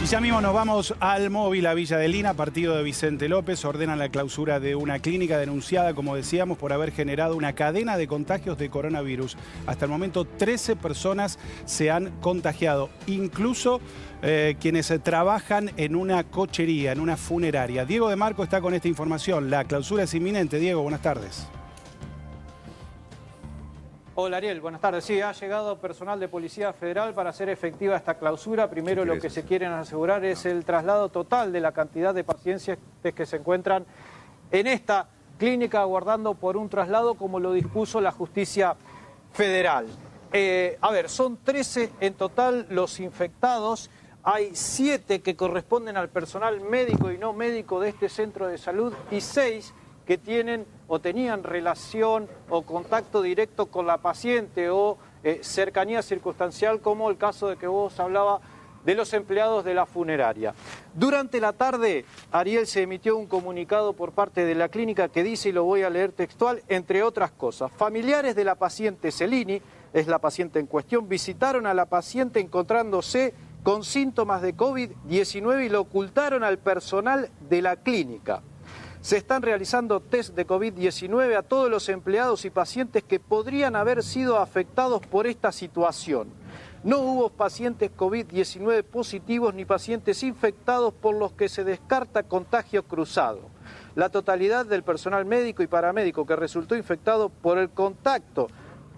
ya mismo nos vamos al móvil a Villa de Lina, partido de Vicente López. Ordenan la clausura de una clínica denunciada, como decíamos, por haber generado una cadena de contagios de coronavirus. Hasta el momento 13 personas se han contagiado, incluso quienes trabajan en una cochería, en una funeraria. Diego de Marco está con esta información. La clausura es inminente. Diego, buenas tardes. Hola Ariel, buenas tardes. Sí, ha llegado personal de Policía Federal para hacer efectiva esta clausura. Primero lo que se quieren asegurar es el traslado total de la cantidad de pacientes que se encuentran en esta clínica aguardando por un traslado como lo dispuso la Justicia Federal. Son 13 en total los infectados. Hay 7 que corresponden al personal médico y no médico de este centro de salud y 6 que tienen o tenían relación o contacto directo con la paciente o cercanía circunstancial, como el caso de que vos hablaba de los empleados de la funeraria. Durante la tarde, Ariel, se emitió un comunicado por parte de la clínica que dice, y lo voy a leer textual, entre otras cosas: familiares de la paciente Celini, es la paciente en cuestión, visitaron a la paciente encontrándose con síntomas de COVID-19 y lo ocultaron al personal de la clínica. Se están realizando test de COVID-19 a todos los empleados y pacientes que podrían haber sido afectados por esta situación. No hubo pacientes COVID-19 positivos ni pacientes infectados por los que se descarta contagio cruzado. La totalidad del personal médico y paramédico que resultó infectado por el contacto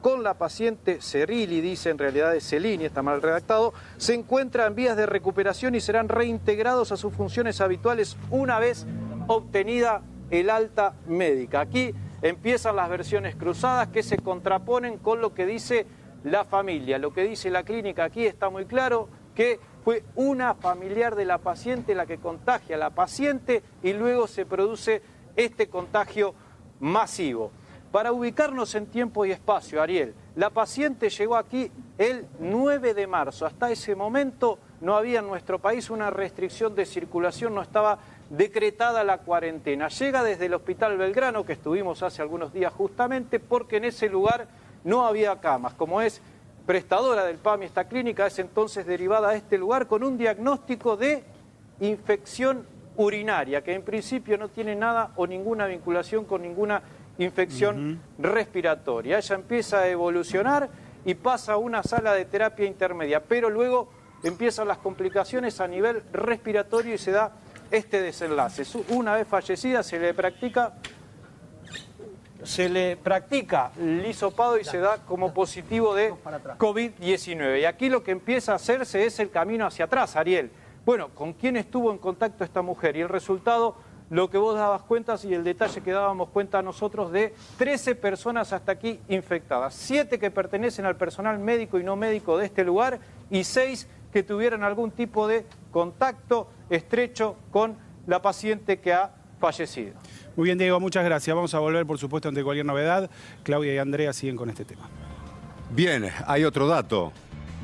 con la paciente Cerili, dice, en realidad es Celini, está mal redactado, se encuentra en vías de recuperación y serán reintegrados a sus funciones habituales una vez obtenida el alta médica. Aquí empiezan las versiones cruzadas que se contraponen con lo que dice la familia. Lo que dice la clínica aquí está muy claro, que fue una familiar de la paciente la que contagia a la paciente y luego se produce este contagio masivo. Para ubicarnos en tiempo y espacio, Ariel, la paciente llegó aquí el 9 de marzo. Hasta ese momento no había en nuestro país una restricción de circulación, no estaba decretada la cuarentena. Llega desde el Hospital Belgrano, que estuvimos hace algunos días justamente, porque en ese lugar no había camas. Como es prestadora del PAMI esta clínica, es entonces derivada a este lugar con un diagnóstico de infección urinaria, que en principio no tiene nada o ninguna vinculación con ninguna infección respiratoria. Ella empieza a evolucionar y pasa a una sala de terapia intermedia, pero luego empiezan las complicaciones a nivel respiratorio y se da este desenlace. Una vez fallecida se le practica el hisopado y se da como positivo de COVID-19. Y aquí lo que empieza a hacerse es el camino hacia atrás, Ariel. Bueno, ¿con quién estuvo en contacto esta mujer? Y el resultado, lo que vos dabas cuentas y el detalle que dábamos cuenta nosotros, de 13 personas hasta aquí infectadas. 7 que pertenecen al personal médico y no médico de este lugar y 6 que tuvieran algún tipo de contacto estrecho con la paciente que ha fallecido. Muy bien, Diego, muchas gracias. Vamos a volver, por supuesto, ante cualquier novedad. Claudia y Andrea siguen con este tema. Bien, hay otro dato.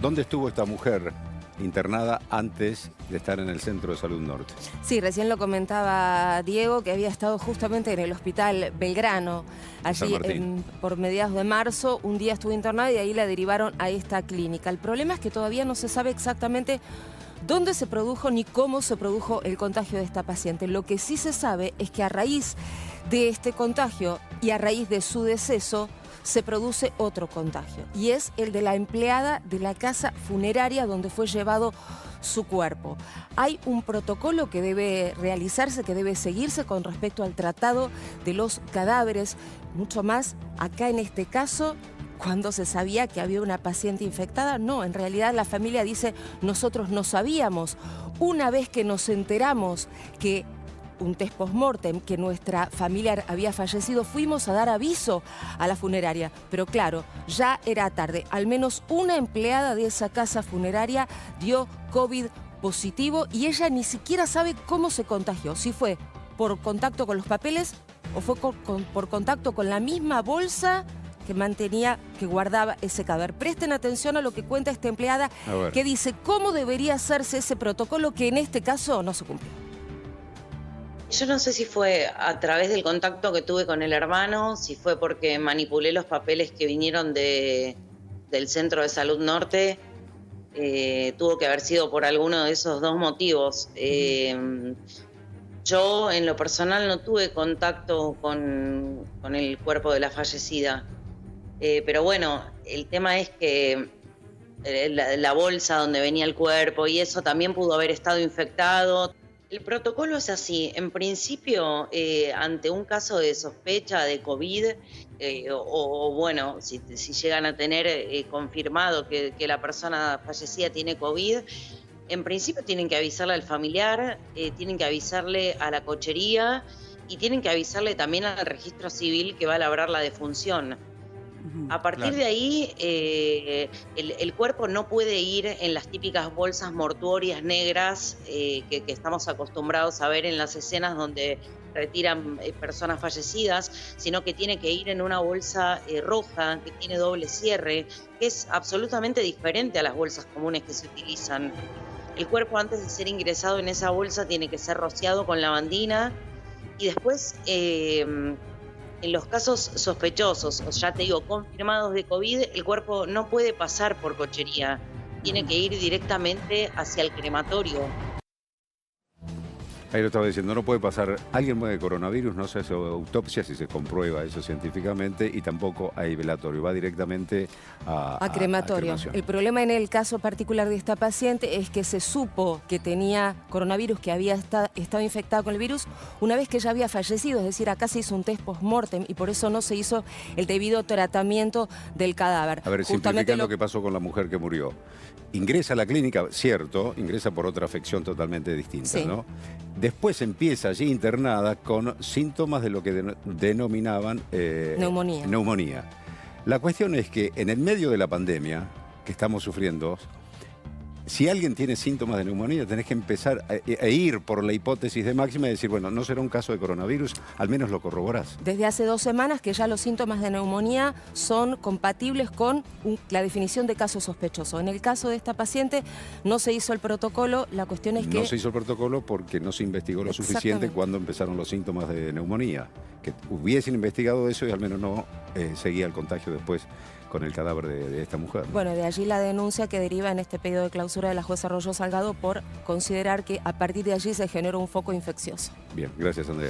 ¿Dónde estuvo esta mujer internada antes de estar en el Centro de Salud Norte? Sí, recién lo comentaba Diego, que había estado justamente en el Hospital Belgrano, allí por mediados de marzo. Un día estuvo internada y ahí la derivaron a esta clínica. El problema es que todavía no se sabe exactamente dónde se produjo ni cómo se produjo el contagio de esta paciente. Lo que sí se sabe es que a raíz de este contagio y a raíz de su deceso se produce otro contagio, y es el de la empleada de la casa funeraria donde fue llevado su cuerpo. Hay un protocolo que debe realizarse, que debe seguirse con respecto al tratado de los cadáveres, mucho más acá en este caso. Cuando se sabía que había una paciente infectada, no, en realidad la familia dice, nosotros no sabíamos. Una vez que nos enteramos que un test post-mortem, que nuestra familiar había fallecido, fuimos a dar aviso a la funeraria. Pero claro, ya era tarde. Al menos una empleada de esa casa funeraria dio COVID positivo y ella ni siquiera sabe cómo se contagió. Si fue por contacto con los papeles o fue por contacto con la misma bolsa que guardaba ese cadáver. Presten atención a lo que cuenta esta empleada, que dice cómo debería hacerse ese protocolo que en este caso no se cumplió. Yo no sé si fue a través del contacto que tuve con el hermano, si fue porque manipulé los papeles que vinieron del Centro de Salud Norte. tuvo que haber sido por alguno de esos dos motivos. Yo, en lo personal, no tuve contacto con el cuerpo de la fallecida. Pero bueno, el tema es que la bolsa donde venía el cuerpo y eso también pudo haber estado infectado. El protocolo es así. En principio, ante un caso de sospecha de COVID, o bueno, si llegan a tener confirmado que la persona fallecida tiene COVID, en principio tienen que avisarle al familiar, tienen que avisarle a la cochería y tienen que avisarle también al registro civil que va a labrar la defunción. A partir de ahí, el cuerpo no puede ir en las típicas bolsas mortuorias negras que estamos acostumbrados a ver en las escenas donde retiran personas fallecidas, sino que tiene que ir en una bolsa roja que tiene doble cierre, que es absolutamente diferente a las bolsas comunes que se utilizan. El cuerpo, antes de ser ingresado en esa bolsa, tiene que ser rociado con lavandina y después... en los casos sospechosos, o ya te digo, confirmados de COVID, el cuerpo no puede pasar por cochería, tiene que ir directamente hacia el crematorio. Ahí lo estaba diciendo, no puede pasar, alguien muere de coronavirus, no se hace autopsia si se comprueba eso científicamente y tampoco hay velatorio, va directamente a crematorio. El problema en el caso particular de esta paciente es que se supo que tenía coronavirus, que había estado infectada con el virus una vez que ya había fallecido, es decir, acá se hizo un test post-mortem y por eso no se hizo el debido tratamiento del cadáver. A ver, simplificando lo que pasó con la mujer que murió. Ingresa a la clínica, cierto, ingresa por otra afección totalmente distinta, sí, ¿no? Después empieza allí internada con síntomas de lo que denominaban neumonía. La cuestión es que en el medio de la pandemia que estamos sufriendo, si alguien tiene síntomas de neumonía, tenés que empezar a ir por la hipótesis de máxima y decir, bueno, no será un caso de coronavirus, al menos lo corroborás. Desde hace 2 semanas que ya los síntomas de neumonía son compatibles con la definición de caso sospechoso. En el caso de esta paciente no se hizo el protocolo, la cuestión es que... No se hizo el protocolo porque no se investigó lo suficiente cuando empezaron los síntomas de neumonía. Que hubiesen investigado eso y al menos no seguía el contagio después con el cadáver de esta mujer, ¿no? Bueno, de allí la denuncia que deriva en este pedido de clausura de la jueza Arroyo Salgado por considerar que a partir de allí se generó un foco infeccioso. Bien, gracias, Andrea.